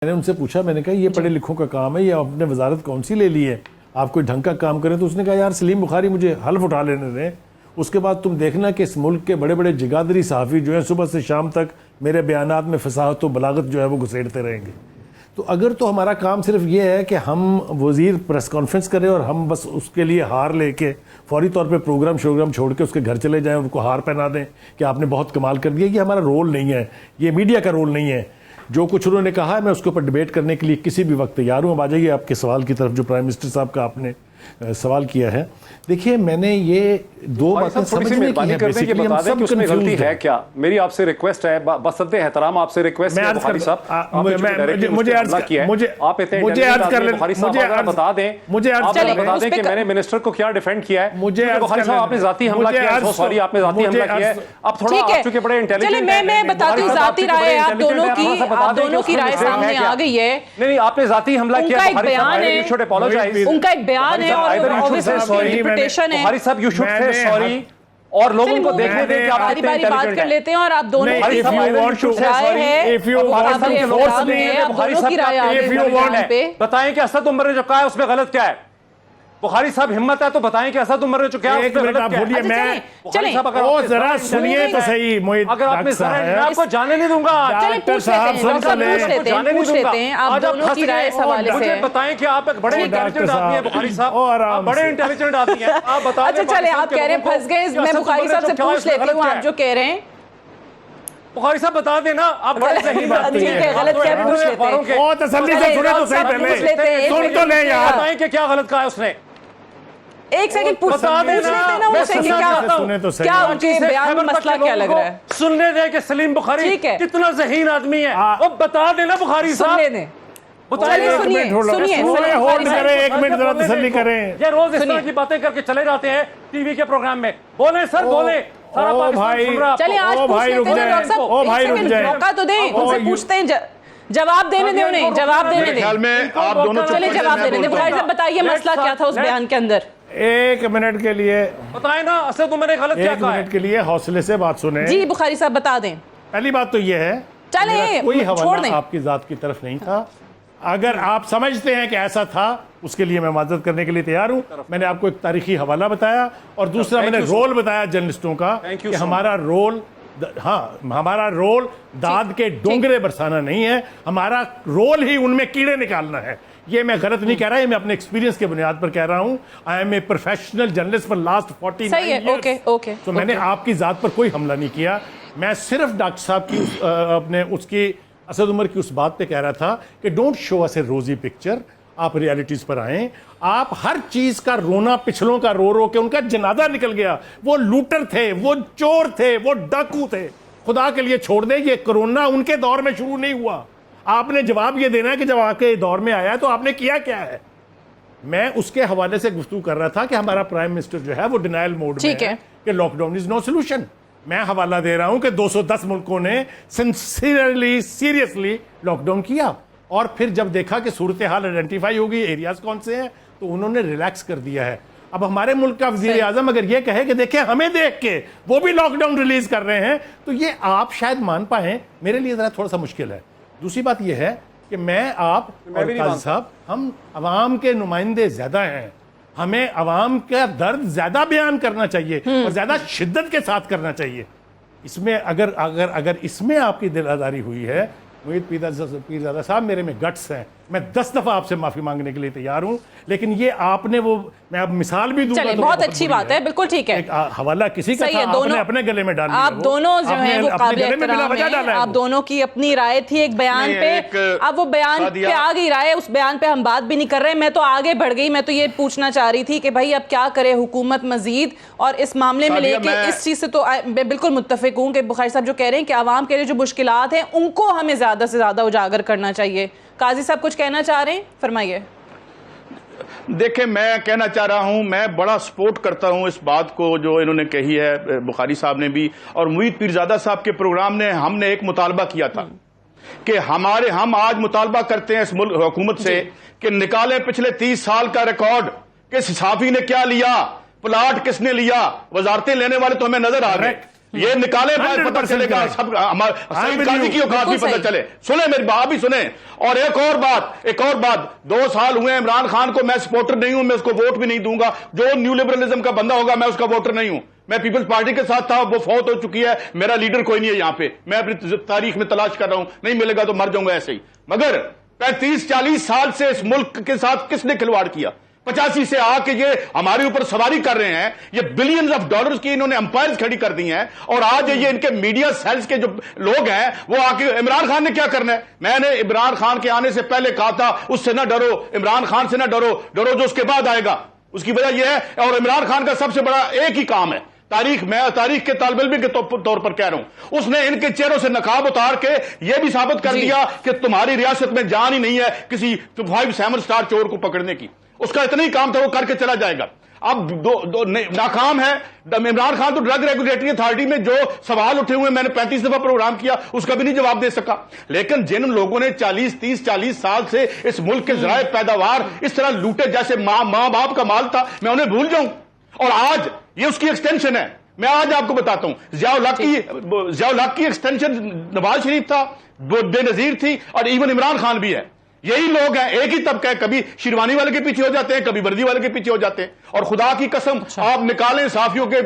मैंने उनसे पूछा, मैंने कहा ये पढ़े लिखों का काम है, ये आपने वजारत कौन सी ले ली है, आप कोई ढंग का काम करें। तो उसने कहा यार सलीम बुखारी मुझे हल्फ उठा लेने दें, उसके बाद तुम देखना कि इस मुल्क के बड़े बड़े जिगादरी सहाफ़ी जो हैं सुबह से शाम तक मेरे बयानात में फसाहत और बलागत जो है वो घुसेड़ते रहेंगे। तो अगर तो हमारा काम सिर्फ ये है कि हम वज़ीर प्रेस कॉन्फ्रेंस करें और हम बस उसके लिए हार लेके फौरी तौर पे प्रोग्राम शोग्राम छोड़ के उसके घर चले जाएं, उनको हार पहना दें कि आपने बहुत कमाल कर दिया, ये हमारा रोल नहीं है, ये मीडिया का रोल नहीं है। जो कुछ उन्होंने कहा है मैं उसके ऊपर डिबेट करने के लिए किसी भी वक्त तैयार हूँ। अब आ जाइए आपके सवाल की तरफ जो प्राइम मिनिस्टर साहब का आपने सवाल किया है। देखिए मैंने ये दो बातें समझने की है, बेसिकली हम सब उसमें गलती है है। क्या? मेरी आपसे रिक्वेस्ट है, बसते एहतराम आपसे रिक्वेस्ट है बुखारी साहब, मुझे अर्ज बता दें कि मैंने मिनिस्टर को क्या डिफेंड किया है। मुझे बुखारी साहब आपने जाती हमला किया है, सॉरी आपने जाती हमला किया है। अब थोड़ा आप चुके बड़े इंटेलिजेंट, मैं बताती हूं जाती राय आप दोनों की राय सामने आ गई है। नहीं आपने जाती हमला किया, उनका एक बयान है, उनका एक बयान है और ऑब्वियसली इंटरप्रिटेशन है। बुखारी साहब यू शुड से सॉरी और लोगों को देखने दें कि आप बारी बारी बात कर लेते हैं और आप दोनों की राय है, दोनों की राय बताएं कि असद उमर ने जो कहा है उसमें गलत क्या है। बुखारी साहब हिम्मत है तो बताएं कि असद उमर ने जो क्या है एक मिनट आप बोलिए, मैं वो जरा सुनिए तो सही। अगर आपने मैं आपको जाने नहीं दूंगा। डॉक्टर साहब पूछ लेते हैं आप दोनों की राय सवाल से। बताएं कि आप एक बड़े इंटेलिजेंट आदमी हैं बुखारी साहब, और बड़े इंटेलिजेंट आदमी हैं, आप बताएं। अच्छा चले, आप कह रहे हैं फंस गए, मैं बुखारी साहब से पूछ लेती हूँ आप जो कह रहे हैं। बुखारी साहब बता देना, आप बड़े सही बात ठीक है, गलत क्या पूछ लेते हैं, और तसल्ली से सुने तो सही, पहले सुन तो ले यार। बताएं कि क्या गलत कहा है उसने। एक सेकंड बता देना उनसे कि क्या उनके बयान में मसला क्या लग रहा है। सुनने दे कि सलीम बुखारी कितना ज़हीन आदमी है, वो बता देना बुखारी साहब। सुनिए होल्ड करें, एक मिनट जरा तसल्ली करें। ये रोज इस तरह की बातें करके चले जाते हैं टीवी के प्रोग्राम में। बोले सर बोले, ओ भाई चलिए आज मौका तो दें, उनसे पूछते हैं, जवाब देने दें उन्हें, जवाब देने दें। आप दोनों चलिए जवाब देने दें। बुखारी साहब बताइए मसला क्या था उस बयान के अंदर। एक मिनट के लिए बताएं ना, असद उमर ने गलत क्या कहा है। एक मिनट के लिए हौसले से बात सुने जी बुखारी साहब बता दें। पहली बात तो ये है, चले कोई हवाला आपकी जात की तरफ नहीं था। अगर आप समझते हैं कि ऐसा था, उसके लिए मैं मदद करने के लिए तैयार हूं। मैंने आपको एक तारीखी हवाला बताया और दूसरा मैंने रोल बताया जर्नलिस्टों का कि हमारा रोल, हमारा रोल दाद के डोंगरे बरसाना नहीं है, हमारा रोल ही उनमें कीड़े निकालना है। ये मैं गलत नहीं कह रहा, ये मैं अपने एक्सपीरियंस के बुनियाद पर कह रहा हूं। I am a professional journalist for last 49 years. तो मैंने आपकी जात पर कोई हमला नहीं किया। मैं सिर्फ डॉक्टर साहब की अपने उसकी असद उमर की उस बात पे कह रहा था कि डोंट शो अस ए रोजी पिक्चर, आप रियलिटीज पर आएं। आप हर चीज का रोना पिछलों का रो रो के उनका जनाजा निकल गया। वो लूटर थे, वो चोर थे, वो डाकू थे। खुदा के लिए छोड़ दें, ये कोरोना उनके दौर में शुरू नहीं हुआ। आपने जवाब ये देना है कि जब आपके दौर में आया तो आपने किया क्या है। मैं उसके हवाले से गुफ्तगू कर रहा था कि हमारा प्राइम मिनिस्टर जो है वो डिनायल मोड में है कि लॉकडाउन इज नो सोल्यूशन। मैं हवाला दे रहा हूं कि 210 मुल्कों ने सिंसियरली सीरियसली लॉकडाउन किया और फिर जब देखा कि सूरत हाल आइडेंटिफाई होगी, एरियाज कौन से हैं, तो उन्होंने रिलैक्स कर दिया है। अब हमारे मुल्क का वजीर आजम अगर ये कहे कि देखें हमें देख के वो भी लॉकडाउन रिलीज कर रहे हैं, तो ये आप शायद मान पाए, मेरे लिए जरा थोड़ा सा मुश्किल है। दूसरी बात यह है कि मैं आप और काजी साहब, हम अवाम के नुमाइंदे ज्यादा हैं, हमें अवाम का दर्द ज्यादा बयान करना चाहिए और ज्यादा शिद्दत के साथ करना चाहिए। इसमें अगर अगर अगर इसमें आपकी दिलादारी हुई है, मुईद पीरजादा साहब, मेरे में गट्स हैं, मैं 10 दफा आपसे माफी मांगने के लिए तैयार हूं, लेकिन ये आपने वो, मैं अब मिसाल भी दूंगा तो बहुत अच्छी बात है, बिल्कुल ठीक है। हवाला किसी का था, आपने अपने गले में डाल दिया। आप दोनों जो हैं वो काबिल एहतराम हैं, आप दोनों की अपनी राय थी एक बयान पे। अब वो बयान पे आ गई राय, उस बयान पे हम बात भी नहीं कर रहे। मैं तो आगे बढ़ गई, मैं तो ये पूछना चाह रही थी कि भाई अब क्या करे हुकूमत मजीद, और इस मामले में लेके इस चीज से तो मैं बिल्कुल मुत्तफिक हूँ कि बुखारी साहब जो कह रहे हैं कि आवाम के लिए जो मुश्किलात हैं उनको हमें ज्यादा से ज्यादा उजागर करना चाहिए। काजी साहब कुछ कहना चाह रहे हैं, फरमाइए। देखिए, मैं कहना चाह रहा हूं, मैं बड़ा सपोर्ट करता हूं इस बात को जो इन्होंने कही है, बुखारी साहब ने भी और मुईद पीरजादा साहब के प्रोग्राम ने हमने एक मुतालबा किया था कि हम आज मुतालबा करते हैं इस मुल्क हुकूमत से कि निकालें पिछले 30 साल का रिकॉर्ड, किस सहाफी ने क्या लिया, प्लाट किसने लिया, वजारतें लेने वाले तो हमें नजर आ गए, ये निकाले बाद पता चलेगा, सब सईद काजी की औकात भी पता चले। सुने मेरी बात भी सुने। और एक और बात 2 साल हुए इमरान खान को, मैं सपोर्टर नहीं हूं, मैं उसको वोट भी नहीं दूंगा। जो न्यू लिबरलिज्म का बंदा होगा मैं उसका वोटर नहीं हूं। मैं पीपल्स पार्टी के साथ था, वो फौत हो चुकी है, मेरा लीडर कोई नहीं है यहां पे। मैं अपनी तारीख में तलाश कर रहा हूं, नहीं मिलेगा तो मर जाऊंगा ऐसे ही। मगर 35-40 साल से इस मुल्क के साथ किसने खिलवाड़ किया? 85 से आके ये हमारे ऊपर सवारी कर रहे हैं। ये बिलियंस ऑफ डॉलर्स की इन्होंने अंपायर्स खड़ी कर दी हैं। और आज ये इनके मीडिया सेल्स के जो लोग हैं वो आके, इमरान खान ने क्या करना है? मैंने इमरान खान के आने से पहले कहा था उससे ना डरो, इमरान खान से ना डरो, डरो जो उसके बाद आएगा। उसकी वजह यह है, और इमरान खान का सबसे बड़ा एक ही काम है, मैं तारीख के तालिब इल्म के तौर पर कह रहा हूं, उसने इनके चेहरों से नकाब उतार के यह भी साबित कर दिया कि तुम्हारी रियासत में जान ही नहीं है किसी 5-7 स्टार चोर को पकड़ने की। उसका इतना ही काम था, वो करके चला जाएगा। अब दो नाकाम है इमरान खान। तो ड्रग रेगुलेटरी अथॉरिटी में जो सवाल उठे हुए, मैंने 35 दफा प्रोग्राम किया, उसका भी नहीं जवाब दे सका। लेकिन जिन लोगों ने 30-40 साल से इस मुल्क के ज़राए पैदावार इस तरह लूटे, जैसे मां बाप का माल था, मैं उन्हें भूल जाऊं? और आज ये उसकी एक्सटेंशन है। मैं आज आपको बताता हूं, ज़िया-उल हक की एक्सटेंशन नवाज शरीफ था, बेनजीर थी, और इवन इमरान खान भी है। यही लोग हैं, एक ही तबका है, कभी शेरवानी वाले के पीछे हो जाते हैं, कभी वर्दी वाले के पीछे हो जाते हैं। और खुदा की कसम, आप निकालें साफियों के,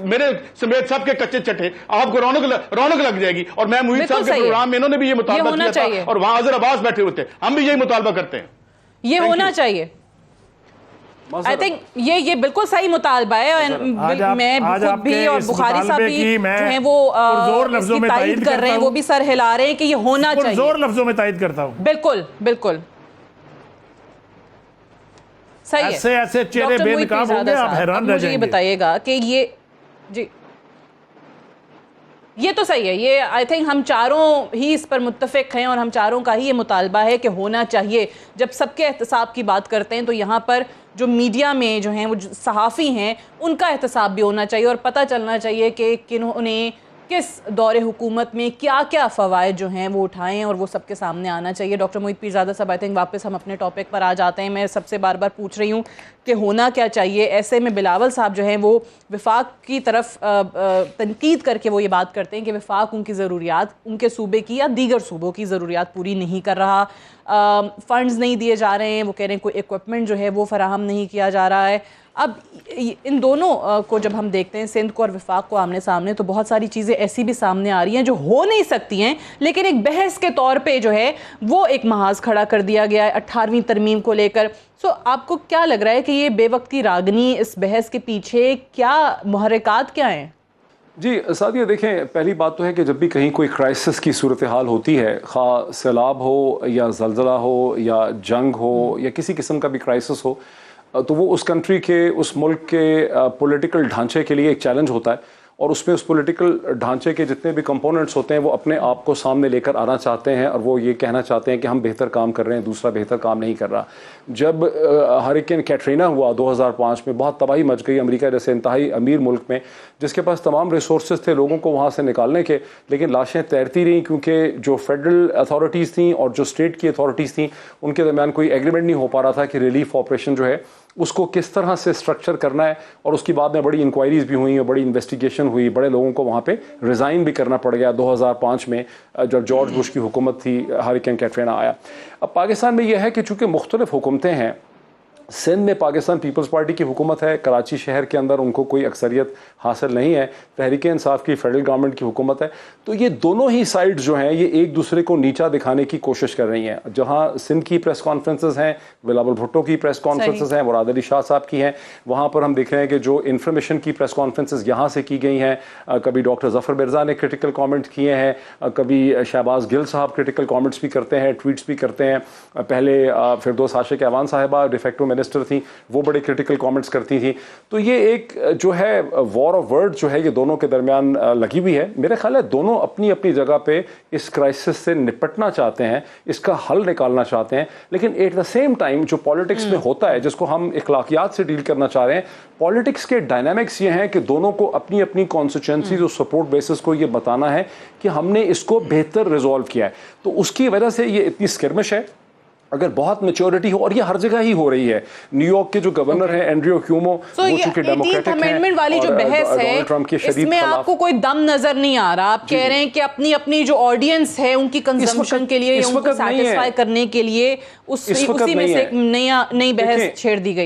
मेरे समेत सब के कच्चे चट्टे, आपको रौनक लग जाएगी। और मैं मुहीद साहब के प्रोग्राम में इन्होंने भी ये मुतालबा किया था, और वहां अजहर अब्बास बैठे हुए थे, हम भी यही मुतालबा करते हैं। ये होना चाहिए। आई थिंक ये बिल्कुल सही मुतालबा है। मैं खुद भी और बुखारी साहब भी जो है वो इसकी तायद कर रहे हैं, वो भी सर हिला रहे हैं कि ये होना चाहिए। जोर लफ्जों में तायद करता हूं। बिल्कुल सही है। ऐसे चेहरे बेनकाब होंगे, आप हैरान रह जाएंगे। ये बताइएगा कि ये तो सही है, ये आई थिंक हम चारों ही इस पर मुत्तफिक हैं, और हम चारों का ही ये मुतालबा है कि होना चाहिए। जब सबके एहतसाब की बात करते हैं तो यहाँ पर जो मीडिया में जो हैं वो सहाफ़ी हैं, उनका एहतसाब भी होना चाहिए, और पता चलना चाहिए कि किन्होंने किस दौरे हुकूमत में क्या क्या फ़वाइद जो हैं वो उठाएं, और वो सबके सामने आना चाहिए। डॉक्टर मोहित पीरज़ादा साहब, आई थिंक वापस हम अपने टॉपिक पर आ जाते हैं। मैं सबसे बार बार पूछ रही हूँ कि होना क्या चाहिए। ऐसे में बिलावल साहब जो हैं वो वफाक की तरफ तनकीद करके वो ये बात करते हैं कि वफाक उनकी ज़रूरियात, उनके सूबे की या दीगर सूबों की ज़रूरियात पूरी नहीं कर रहा, फ़ंड्स नहीं दिए जा रहे हैं, वो कह रहे हैं कोई इक्विपमेंट जो है वो फ़राहम नहीं किया जा रहा है। अब इन दोनों को जब हम देखते हैं, सिंध को और वफाक को आमने सामने, तो बहुत सारी चीज़ें ऐसी भी सामने आ रही हैं जो हो नहीं सकती हैं, लेकिन एक बहस के तौर पे जो है वो एक महाज खड़ा कर दिया गया है 18वीं तरमीम को लेकर। सो आपको क्या लग रहा है कि ये बेवक्ती रागनी, इस बहस के पीछे क्या मुहर्रिकात क्या हैं? जी सादिया, देखें, पहली बात तो है कि जब भी कहीं कोई क्राइसिस की सूरत हाल होती है, खा सैलाब हो या ज़लज़ला हो या जंग हो या किसी किस्म का भी क्राइसिस हो, तो वो उस कंट्री के, उस मुल्क के पॉलिटिकल ढांचे के लिए एक चैलेंज होता है। और उसमें उस पॉलिटिकल ढांचे के जितने भी कंपोनेंट्स होते हैं वो अपने आप को सामने लेकर आना चाहते हैं, और वो ये कहना चाहते हैं कि हम बेहतर काम कर रहे हैं, दूसरा बेहतर काम नहीं कर रहा। जब हरिकेन कैटरीना हुआ 2005 में, बहुत तबाही मच गई अमेरिका जैसे इंतहाई अमीर मुल्क में, जिसके पास तमाम रिसोर्सेज थे लोगों को वहाँ से निकालने के, लेकिन लाशें तैरती रहीं, क्योंकि जो फेडरल अथॉरिटीज़ थी और जो स्टेट की अथॉरिटीज़ थी उनके दरमियान कोई एग्रीमेंट नहीं हो पा रहा था कि रिलीफ ऑपरेशन जो है उसको किस तरह से स्ट्रक्चर करना है। और उसकी बाद में बड़ी इंक्वायरीज भी हुई और बड़ी इन्वेस्टिगेशन हुई, बड़े लोगों को वहाँ पे रिज़ाइन भी करना पड़ गया 2005 में, जब जॉर्ज बुश की हुकूमत थी, हरिकेन कैटरीना आया। अब पाकिस्तान में यह है कि चूँकि मुख्तलिफ हुकूमतें हैं, सिंध में पाकिस्तान पीपल्स पार्टी की हुकूमत है, कराची शहर के अंदर उनको कोई अक्सरियत हासिल नहीं है, तहरीक इंसाफ की फेडरल गवर्नमेंट की हुकूमत है। तो ये दोनों ही साइड जो हैं ये एक दूसरे को नीचा दिखाने की कोशिश कर रही हैं। जहाँ सिंध की प्रेस कॉन्फ्रेंसेस हैं, बिलावल भुट्टो की प्रेस कॉन्फ्रेंसेस हैं, मुराद अली शाह साहब की हैं, वहाँ पर हम देख रहे हैं कि जो इन्फॉर्मेशन की प्रेस कॉन्फ्रेंसेस यहाँ से की गई हैं, कभी डॉक्टर जफ़र मिर्ज़ा ने क्रिटिकल कॉमेंट किए हैं, कभी शहबाज गिल साहब क्रिटिकल कॉमेंट्स भी करते हैं, ट्वीट्स भी करते हैं। पहले फिरदौस आशिक अवान साहिबा डिफेक्टो मिनिस्टर थी, वो बड़े क्रिटिकल कमेंट्स करती थी। तो ये एक जो है वॉर ऑफ वर्ड जो है ये दोनों के दरमियान लगी हुई है। मेरे ख्याल है दोनों अपनी अपनी जगह पे इस क्राइसिस से निपटना चाहते हैं, इसका हल निकालना चाहते हैं, लेकिन एट द सेम टाइम जो पॉलिटिक्स में होता है, जिसको हम इखलाकियात से डील करना चाह रहे हैं, पॉलिटिक्स के डायनामिक्स ये हैं कि दोनों को अपनी अपनी कॉन्स्टिट्यूएंसीज और सपोर्ट बेसिस को ये बताना है कि हमने इसको बेहतर रिजॉल्व किया है। तो उसकी वजह से ये इतनी स्किर्मिश है, अगर बहुत मैच्योरिटी हो, और ये हर जगह ही हो रही है, न्यूयॉर्क के जो गवर्नर हैं एंड्रयू क्यूमो, वो चूंकि डेमोक्रेटिक हैं, अमेंडमेंट वाली जो बहस है इसमें आपको कोई दम नजर नहीं आ रहा। आप कह रहे हैं कि अपनी अपनी जो ऑडियंस है उनकी कंजम्पशन के लिए, उनको सेटिस्फाई करने के लिए उसी में से एक नई बहस छेड़ दी गई है।